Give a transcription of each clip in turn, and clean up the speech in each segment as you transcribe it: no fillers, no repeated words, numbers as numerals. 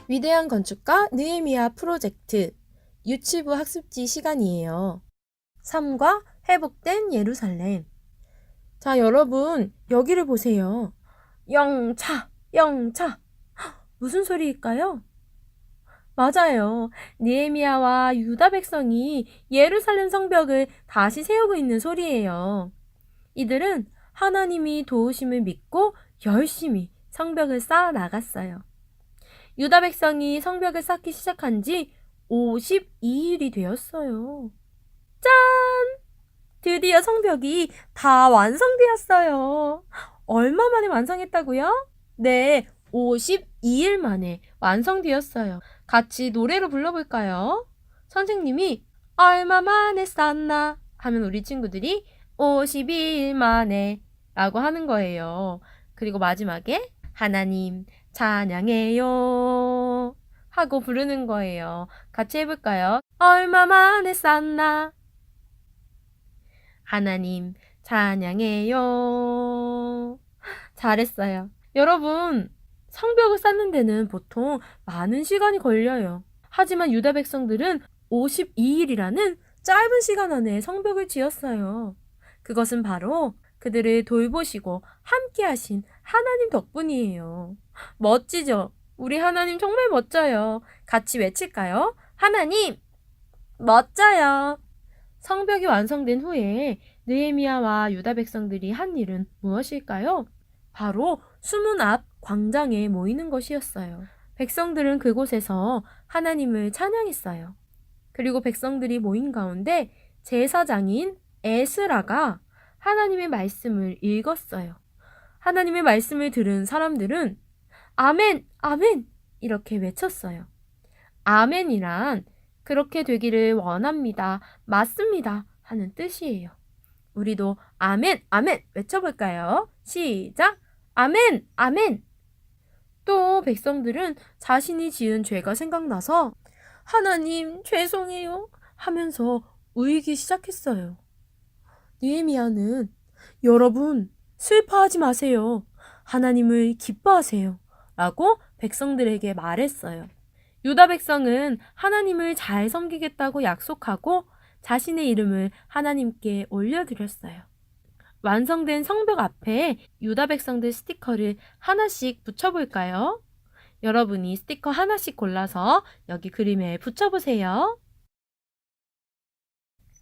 위대한 건축가 느헤미야 프로젝트 유치부 학습지 시간이에요. 삶과 회복된 예루살렘. 자, 여러분, 여기를 보세요. 영차, 영차. 무슨 소리일까요? 맞아요. 느헤미야와 유다 백성이 예루살렘 성벽을 다시 세우고 있는 소리예요. 이들은 하나님이 도우심을 믿고 열심히 성벽을 쌓아 나갔어요. 유다 백성이 성벽을 쌓기 시작한 지 52일이 되었어요. 짠! 드디어 성벽이 다 완성되었어요. 얼마 만에 완성했다고요? 네, 52일 만에 완성되었어요. 같이 노래로 불러볼까요? 선생님이 얼마 만에 쌓나 하면 우리 친구들이 52일 만에 라고 하는 거예요. 그리고 마지막에 하나님 찬양해요 하고 부르는 거예요. 같이 해볼까요? 얼마 만에 쌓나 하나님 찬양해요. 잘했어요. 여러분, 성벽을 쌓는 데는 보통 많은 시간이 걸려요. 하지만 유다 백성들은 52일이라는 짧은 시간 안에 성벽을 지었어요. 그것은 바로 그들을 돌보시고 함께 하신 하나님 덕분이에요. 멋지죠? 우리 하나님 정말 멋져요. 같이 외칠까요? 하나님, 멋져요. 성벽이 완성된 후에 느헤미야와 유다 백성들이 한 일은 무엇일까요? 바로 수문 앞 광장에 모이는 것이었어요. 백성들은 그곳에서 하나님을 찬양했어요. 그리고 백성들이 모인 가운데 제사장인 에스라가 하나님의 말씀을 읽었어요. 하나님의 말씀을 들은 사람들은 아멘, 아멘 이렇게 외쳤어요. 아멘이란 그렇게 되기를 원합니다. 맞습니다. 하는 뜻이에요. 우리도 아멘, 아멘 외쳐볼까요? 시작! 아멘, 아멘! 또 백성들은 자신이 지은 죄가 생각나서 하나님 죄송해요 하면서 울기 시작했어요. 느헤미야는 여러분 슬퍼하지 마세요. 하나님을 기뻐하세요. 라고 백성들에게 말했어요. 유다 백성은 하나님을 잘 섬기겠다고 약속하고 자신의 이름을 하나님께 올려드렸어요. 완성된 성벽 앞에 유다 백성들 스티커를 하나씩 붙여볼까요? 여러분이 스티커 하나씩 골라서 여기 그림에 붙여보세요.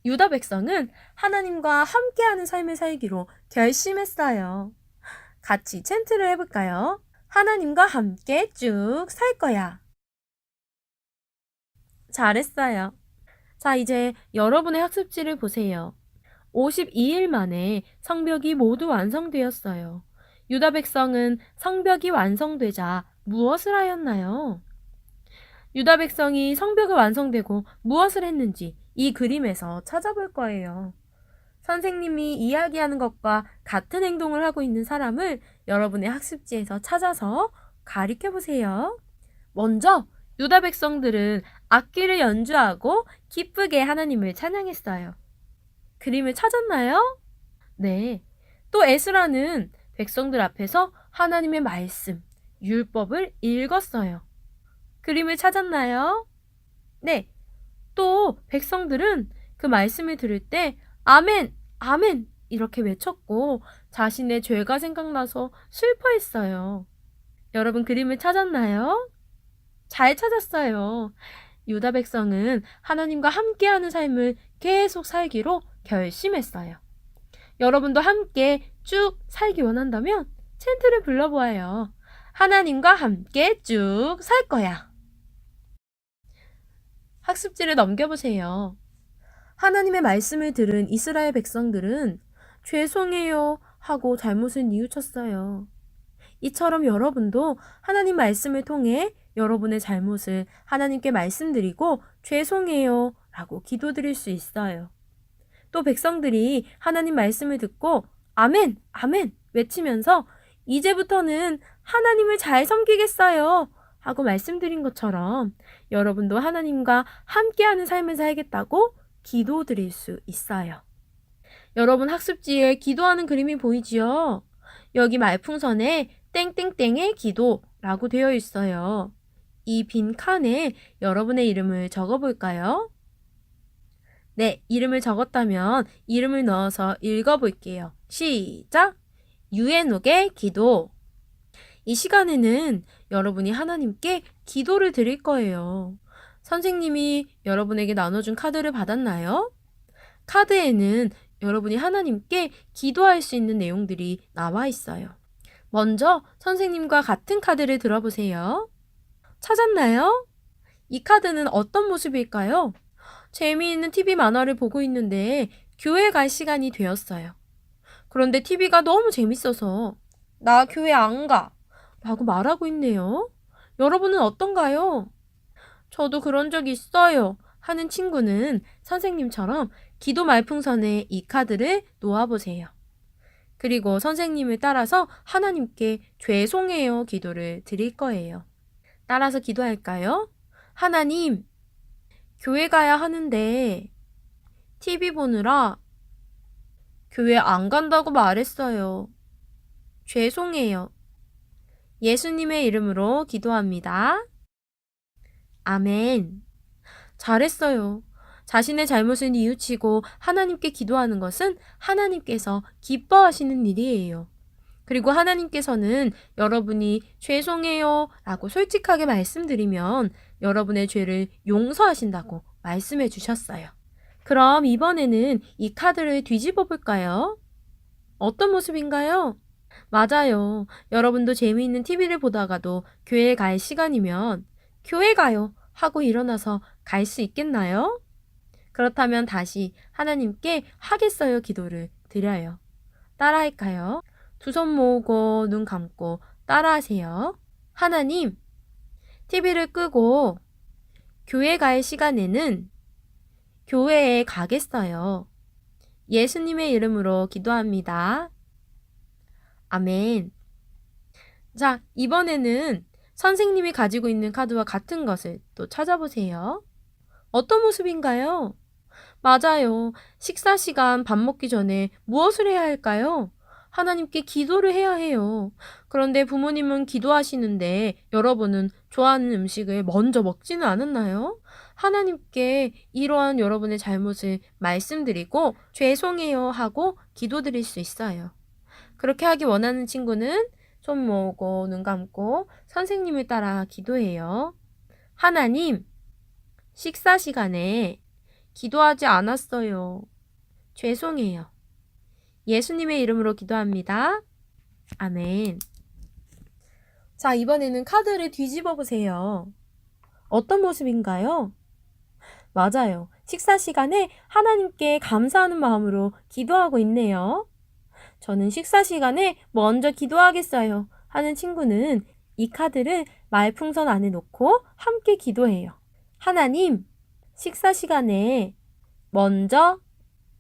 유다 백성은 하나님과 함께하는 삶을 살기로 결심했어요. 같이 챈트를 해볼까요? 하나님과 함께 쭉 살 거야. 잘했어요. 자, 이제 여러분의 학습지를 보세요. 52일 만에 성벽이 모두 완성되었어요. 유다 백성은 성벽이 완성되자 무엇을 하였나요? 유다 백성이 성벽이 완성되고 무엇을 했는지 이 그림에서 찾아볼 거예요. 선생님이 이야기하는 것과 같은 행동을 하고 있는 사람을 여러분의 학습지에서 찾아서 가리켜 보세요. 먼저 유다 백성들은 악기를 연주하고 기쁘게 하나님을 찬양했어요. 그림을 찾았나요? 네. 또 에스라는 백성들 앞에서 하나님의 말씀, 율법을 읽었어요. 그림을 찾았나요? 네. 또 백성들은 그 말씀을 들을 때 아멘, 아멘 이렇게 외쳤고 자신의 죄가 생각나서 슬퍼했어요. 여러분 그림을 찾았나요? 잘 찾았어요. 유다 백성은 하나님과 함께하는 삶을 계속 살기로 결심했어요. 여러분도 함께 쭉 살기 원한다면 챈트를 불러보아요. 하나님과 함께 쭉 살 거야. 학습지를 넘겨보세요. 하나님의 말씀을 들은 이스라엘 백성들은 죄송해요 하고 잘못을 뉘우쳤어요. 이처럼 여러분도 하나님 말씀을 통해 여러분의 잘못을 하나님께 말씀드리고 죄송해요 라고 기도드릴 수 있어요. 또 백성들이 하나님 말씀을 듣고 아멘, 아멘 외치면서 이제부터는 하나님을 잘 섬기겠어요 하고 말씀드린 것처럼 여러분도 하나님과 함께하는 삶을 살겠다고 기도드릴 수 있어요. 여러분 학습지에 기도하는 그림이 보이지요? 여기 말풍선에 땡땡땡의 기도라고 되어 있어요. 이 빈 칸에 여러분의 이름을 적어볼까요? 네, 이름을 적었다면 이름을 넣어서 읽어볼게요. 시작! 유에녹의 기도. 이 시간에는 여러분이 하나님께 기도를 드릴 거예요. 선생님이 여러분에게 나눠준 카드를 받았나요? 카드에는 여러분이 하나님께 기도할 수 있는 내용들이 나와 있어요. 먼저 선생님과 같은 카드를 들어보세요. 찾았나요? 이 카드는 어떤 모습일까요? 재미있는 TV 만화를 보고 있는데 교회 갈 시간이 되었어요. 그런데 TV가 너무 재밌어서 나 교회 안 가! 라고 말하고 있네요. 여러분은 어떤가요? 저도 그런 적 있어요. 하는 친구는 선생님처럼 기도 말풍선에 이 카드를 놓아보세요. 그리고 선생님을 따라서 하나님께 죄송해요 기도를 드릴 거예요. 따라서 기도할까요? 하나님, 교회 가야 하는데 TV 보느라 교회 안 간다고 말했어요. 죄송해요. 예수님의 이름으로 기도합니다. 아멘. 잘했어요. 자신의 잘못을 뉘우치고 하나님께 기도하는 것은 하나님께서 기뻐하시는 일이에요. 그리고 하나님께서는 여러분이 죄송해요 라고 솔직하게 말씀드리면 여러분의 죄를 용서하신다고 말씀해 주셨어요. 그럼 이번에는 이 카드를 뒤집어 볼까요? 어떤 모습인가요? 맞아요. 여러분도 재미있는 TV를 보다가도 교회에 갈 시간이면 교회 가요 하고 일어나서 갈 수 있겠나요? 그렇다면 다시 하나님께 하겠어요 기도를 드려요. 따라할까요? 두 손 모으고 눈 감고 따라하세요. 하나님, TV를 끄고 교회 갈 시간에는 교회에 가겠어요. 예수님의 이름으로 기도합니다. 아멘. 자, 이번에는 선생님이 가지고 있는 카드와 같은 것을 또 찾아보세요. 어떤 모습인가요? 맞아요. 식사 시간 밥 먹기 전에 무엇을 해야 할까요? 하나님께 기도를 해야 해요. 그런데 부모님은 기도하시는데 여러분은 좋아하는 음식을 먼저 먹지는 않았나요? 하나님께 이러한 여러분의 잘못을 말씀드리고 죄송해요 하고 기도드릴 수 있어요. 그렇게 하기 원하는 친구는 손 모으고 눈 감고 선생님을 따라 기도해요. 하나님, 식사 시간에 기도하지 않았어요. 죄송해요. 예수님의 이름으로 기도합니다. 아멘. 자, 이번에는 카드를 뒤집어 보세요. 어떤 모습인가요? 맞아요. 식사 시간에 하나님께 감사하는 마음으로 기도하고 있네요. 저는 식사 시간에 먼저 기도하겠어요 하는 친구는 이 카드를 말풍선 안에 놓고 함께 기도해요. 하나님, 식사 시간에 먼저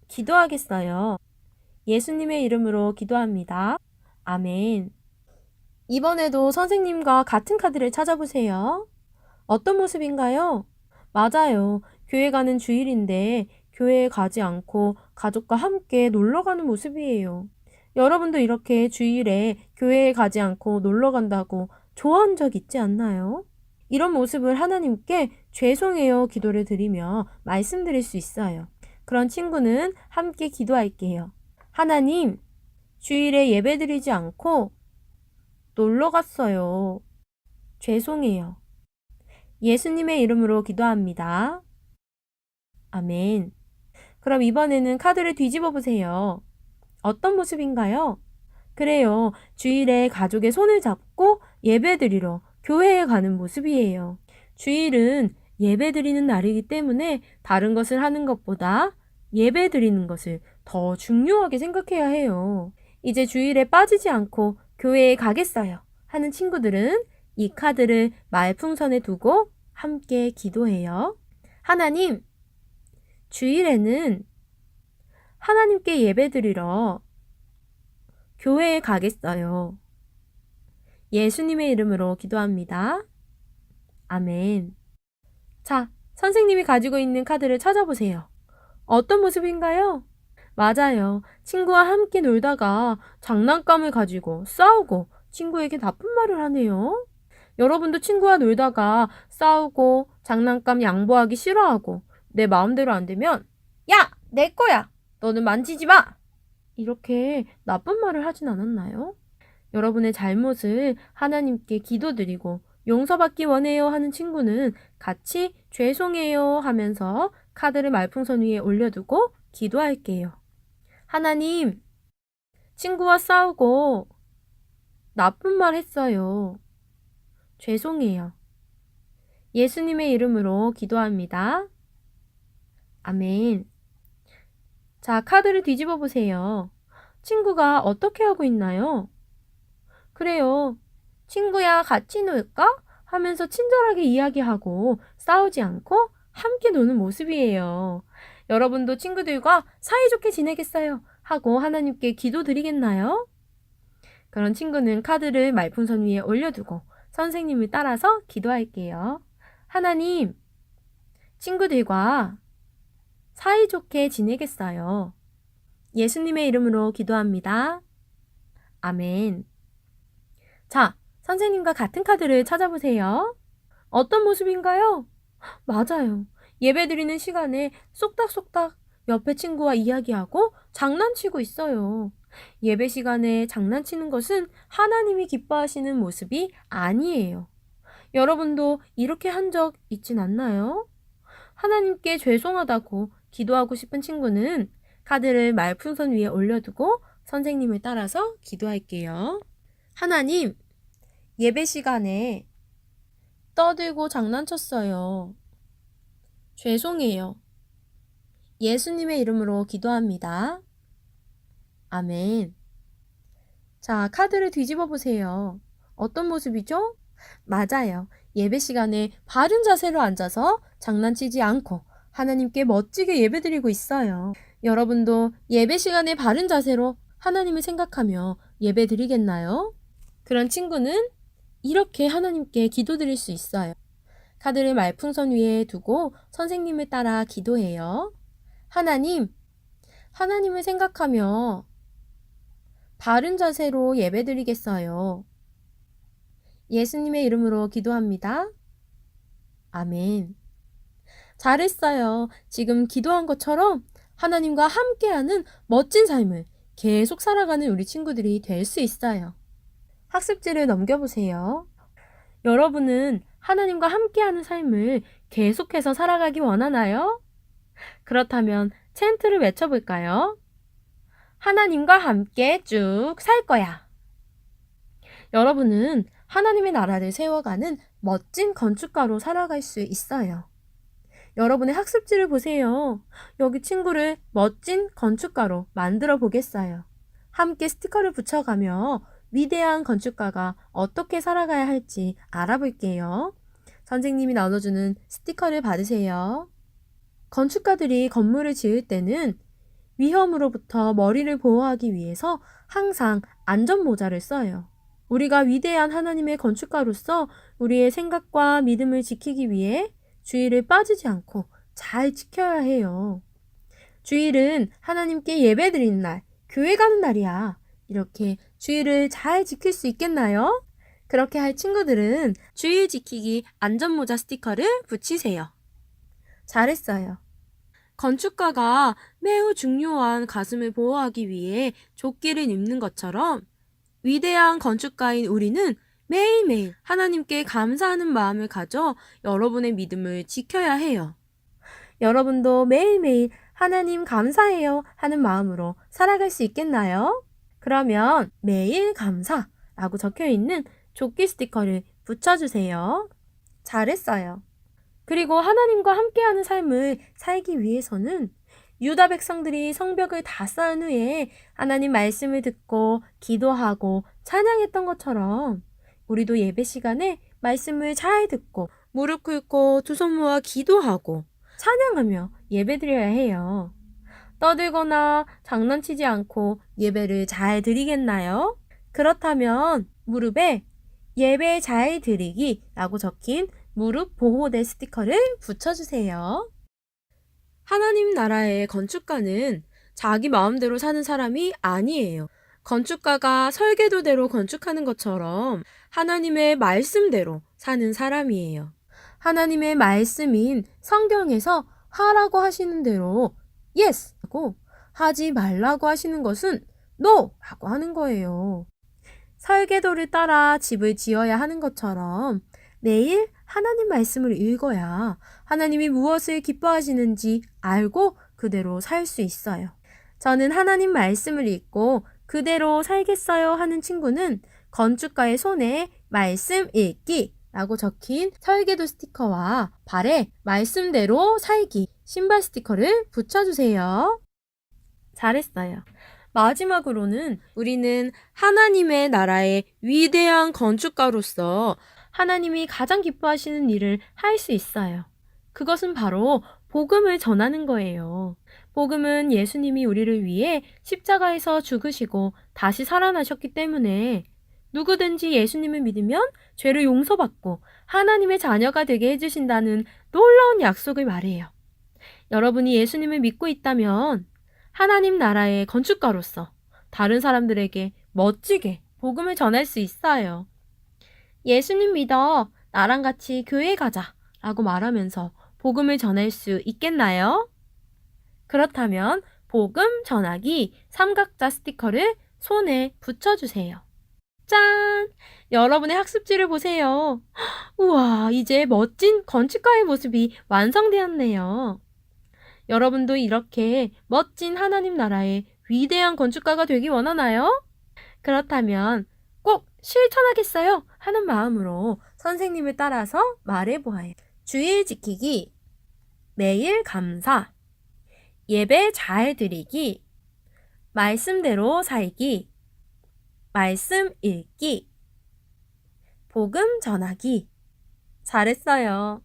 기도하겠어요. 예수님의 이름으로 기도합니다. 아멘. 이번에도 선생님과 같은 카드를 찾아보세요. 어떤 모습인가요? 맞아요. 교회 가는 주일인데 교회에 가지 않고 가족과 함께 놀러 가는 모습이에요. 여러분도 이렇게 주일에 교회에 가지 않고 놀러 간다고 좋아한 적 있지 않나요? 이런 모습을 하나님께 죄송해요 기도를 드리며 말씀드릴 수 있어요. 그런 친구는 함께 기도할게요. 하나님, 주일에 예배드리지 않고 놀러 갔어요. 죄송해요. 예수님의 이름으로 기도합니다. 아멘. 그럼 이번에는 카드를 뒤집어 보세요. 어떤 모습인가요? 그래요. 주일에 가족의 손을 잡고 예배드리러 교회에 가는 모습이에요. 주일은 예배드리는 날이기 때문에 다른 것을 하는 것보다 예배드리는 것을 더 중요하게 생각해야 해요. 이제 주일에 빠지지 않고 교회에 가겠어요 하는 친구들은 이 카드를 말풍선에 두고 함께 기도해요. 하나님, 주일에는 하나님께 예배드리러 교회에 가겠어요. 예수님의 이름으로 기도합니다. 아멘. 자, 선생님이 가지고 있는 카드를 찾아보세요. 어떤 모습인가요? 맞아요. 친구와 함께 놀다가 장난감을 가지고 싸우고 친구에게 나쁜 말을 하네요. 여러분도 친구와 놀다가 싸우고 장난감 양보하기 싫어하고 내 마음대로 안 되면 야! 내 거야! 너는 만지지 마! 이렇게 나쁜 말을 하진 않았나요? 여러분의 잘못을 하나님께 기도드리고 용서받기 원해요 하는 친구는 같이 죄송해요 하면서 카드를 말풍선 위에 올려두고 기도할게요. 하나님, 친구와 싸우고 나쁜 말 했어요. 죄송해요. 예수님의 이름으로 기도합니다. 아멘. 자, 카드를 뒤집어 보세요. 친구가 어떻게 하고 있나요? 그래요. 친구야, 같이 놀까? 하면서 친절하게 이야기하고 싸우지 않고 함께 노는 모습이에요. 여러분도 친구들과 사이좋게 지내겠어요? 하고 하나님께 기도드리겠나요? 그런 친구는 카드를 말풍선 위에 올려두고 선생님을 따라서 기도할게요. 하나님, 친구들과 사이좋게 지내겠어요. 예수님의 이름으로 기도합니다. 아멘. 자, 선생님과 같은 카드를 찾아보세요. 어떤 모습인가요? 맞아요. 예배드리는 시간에 쏙닥쏙닥 옆에 친구와 이야기하고 장난치고 있어요. 예배 시간에 장난치는 것은 하나님이 기뻐하시는 모습이 아니에요. 여러분도 이렇게 한 적 있진 않나요? 하나님께 죄송하다고 기도하고 싶은 친구는 카드를 말풍선 위에 올려두고 선생님을 따라서 기도할게요. 하나님, 예배 시간에 떠들고 장난쳤어요. 죄송해요. 예수님의 이름으로 기도합니다. 아멘. 자, 카드를 뒤집어 보세요. 어떤 모습이죠? 맞아요. 예배 시간에 바른 자세로 앉아서 장난치지 않고 하나님께 멋지게 예배드리고 있어요. 여러분도 예배 시간에 바른 자세로 하나님을 생각하며 예배드리겠나요? 그런 친구는 이렇게 하나님께 기도드릴 수 있어요. 카드를 말풍선 위에 두고 선생님을 따라 기도해요. 하나님, 하나님을 생각하며 바른 자세로 예배드리겠어요. 예수님의 이름으로 기도합니다. 아멘. 잘했어요. 지금 기도한 것처럼 하나님과 함께하는 멋진 삶을 계속 살아가는 우리 친구들이 될 수 있어요. 학습지를 넘겨보세요. 여러분은 하나님과 함께하는 삶을 계속해서 살아가기 원하나요? 그렇다면 챈트를 외쳐볼까요? 하나님과 함께 쭉 살 거야. 여러분은 하나님의 나라를 세워가는 멋진 건축가로 살아갈 수 있어요. 여러분의 학습지를 보세요. 여기 친구를 멋진 건축가로 만들어 보겠어요. 함께 스티커를 붙여가며 위대한 건축가가 어떻게 살아가야 할지 알아볼게요. 선생님이 나눠주는 스티커를 받으세요. 건축가들이 건물을 지을 때는 위험으로부터 머리를 보호하기 위해서 항상 안전모자를 써요. 우리가 위대한 하나님의 건축가로서 우리의 생각과 믿음을 지키기 위해 주일을 빠지지 않고 잘 지켜야 해요. 주일은 하나님께 예배드리는 날, 교회 가는 날이야. 이렇게 주일을 잘 지킬 수 있겠나요? 그렇게 할 친구들은 주일 지키기 안전모자 스티커를 붙이세요. 잘했어요. 건축가가 매우 중요한 가슴을 보호하기 위해 조끼를 입는 것처럼 위대한 건축가인 우리는 매일매일 하나님께 감사하는 마음을 가져 여러분의 믿음을 지켜야 해요. 여러분도 매일매일 하나님 감사해요 하는 마음으로 살아갈 수 있겠나요? 그러면 매일 감사라고 적혀있는 조끼 스티커를 붙여주세요. 잘했어요. 그리고 하나님과 함께하는 삶을 살기 위해서는 유다 백성들이 성벽을 다 쌓은 후에 하나님 말씀을 듣고 기도하고 찬양했던 것처럼 우리도 예배 시간에 말씀을 잘 듣고 무릎 꿇고 두 손 모아 기도하고 찬양하며 예배드려야 해요. 떠들거나 장난치지 않고 예배를 잘 드리겠나요? 그렇다면 무릎에 예배 잘 드리기 라고 적힌 무릎 보호대 스티커를 붙여주세요. 하나님 나라의 건축가는 자기 마음대로 사는 사람이 아니에요. 건축가가 설계도대로 건축하는 것처럼 하나님의 말씀대로 사는 사람이에요. 하나님의 말씀인 성경에서 하라고 하시는 대로 yes 하고 하지 말라고 하시는 것은 no 라고 하는 거예요. 설계도를 따라 집을 지어야 하는 것처럼 매일 하나님 말씀을 읽어야 하나님이 무엇을 기뻐하시는지 알고 그대로 살 수 있어요. 저는 하나님 말씀을 읽고 그대로 살겠어요 하는 친구는 건축가의 손에 말씀 읽기 라고 적힌 설계도 스티커와 발에 말씀대로 살기 신발 스티커를 붙여주세요. 잘했어요. 마지막으로는 우리는 하나님의 나라의 위대한 건축가로서 하나님이 가장 기뻐하시는 일을 할 수 있어요. 그것은 바로 복음을 전하는 거예요. 복음은 예수님이 우리를 위해 십자가에서 죽으시고 다시 살아나셨기 때문에 누구든지 예수님을 믿으면 죄를 용서받고 하나님의 자녀가 되게 해주신다는 놀라운 약속을 말해요. 여러분이 예수님을 믿고 있다면 하나님 나라의 건축가로서 다른 사람들에게 멋지게 복음을 전할 수 있어요. 예수님 믿어. 나랑 같이 교회 가자. 라고 말하면서 복음을 전할 수 있겠나요? 그렇다면 복음 전하기 삼각자 스티커를 손에 붙여주세요. 짠! 여러분의 학습지를 보세요. 우와, 이제 멋진 건축가의 모습이 완성되었네요. 여러분도 이렇게 멋진 하나님 나라의 위대한 건축가가 되기 원하나요? 그렇다면 꼭 실천하겠어요 하는 마음으로 선생님을 따라서 말해보아요. 주일 지키기, 매일 감사, 예배 잘 드리기, 말씀대로 살기, 말씀 읽기, 복음 전하기. 잘했어요.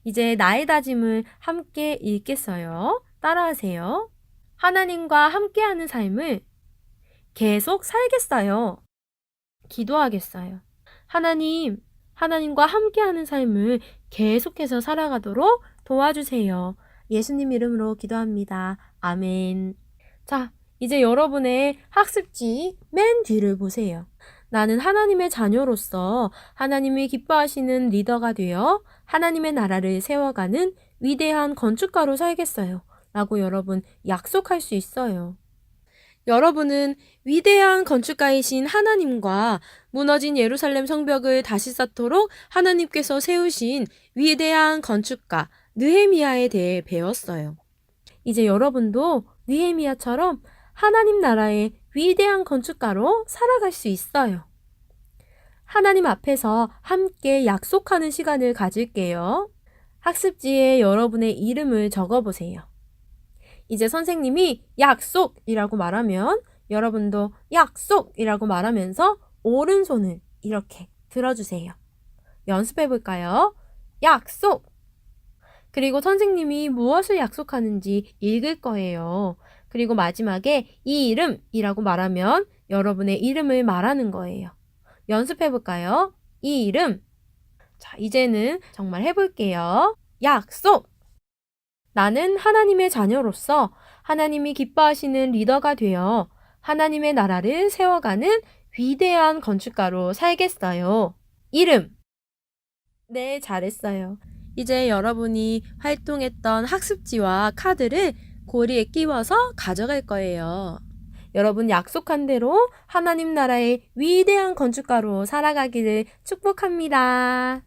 이제 나의 다짐을 함께 읽겠어요. 따라하세요. 하나님과 함께하는 삶을 계속 살겠어요. 기도하겠어요. 하나님과 함께하는 삶을 계속해서 살아가도록 도와주세요. 예수님 이름으로 기도합니다. 아멘. 자, 이제 여러분의 학습지 맨 뒤를 보세요. 나는 하나님의 자녀로서 하나님이 기뻐하시는 리더가 되어 하나님의 나라를 세워가는 위대한 건축가로 살겠어요. 라고 여러분 약속할 수 있어요. 여러분은 위대한 건축가이신 하나님과 무너진 예루살렘 성벽을 다시 쌓도록 하나님께서 세우신 위대한 건축가 느헤미야에 대해 배웠어요. 이제 여러분도 느헤미야처럼 하나님 나라의 위대한 건축가로 살아갈 수 있어요. 하나님 앞에서 함께 약속하는 시간을 가질게요. 학습지에 여러분의 이름을 적어보세요. 이제 선생님이 약속이라고 말하면 여러분도 약속이라고 말하면서 오른손을 이렇게 들어주세요. 연습해 볼까요? 약속! 그리고 선생님이 무엇을 약속하는지 읽을 거예요. 그리고 마지막에 이 이름이라고 말하면 여러분의 이름을 말하는 거예요. 연습해 볼까요? 이 이름. 자, 이제는 정말 해볼게요. 약속! 나는 하나님의 자녀로서 하나님이 기뻐하시는 리더가 되어 하나님의 나라를 세워가는 위대한 건축가로 살겠어요. 이름. 네, 잘했어요. 이제 여러분이 활동했던 학습지와 카드를 고리에 끼워서 가져갈 거예요. 여러분 약속한 대로 하나님 나라의 위대한 건축가로 살아가기를 축복합니다.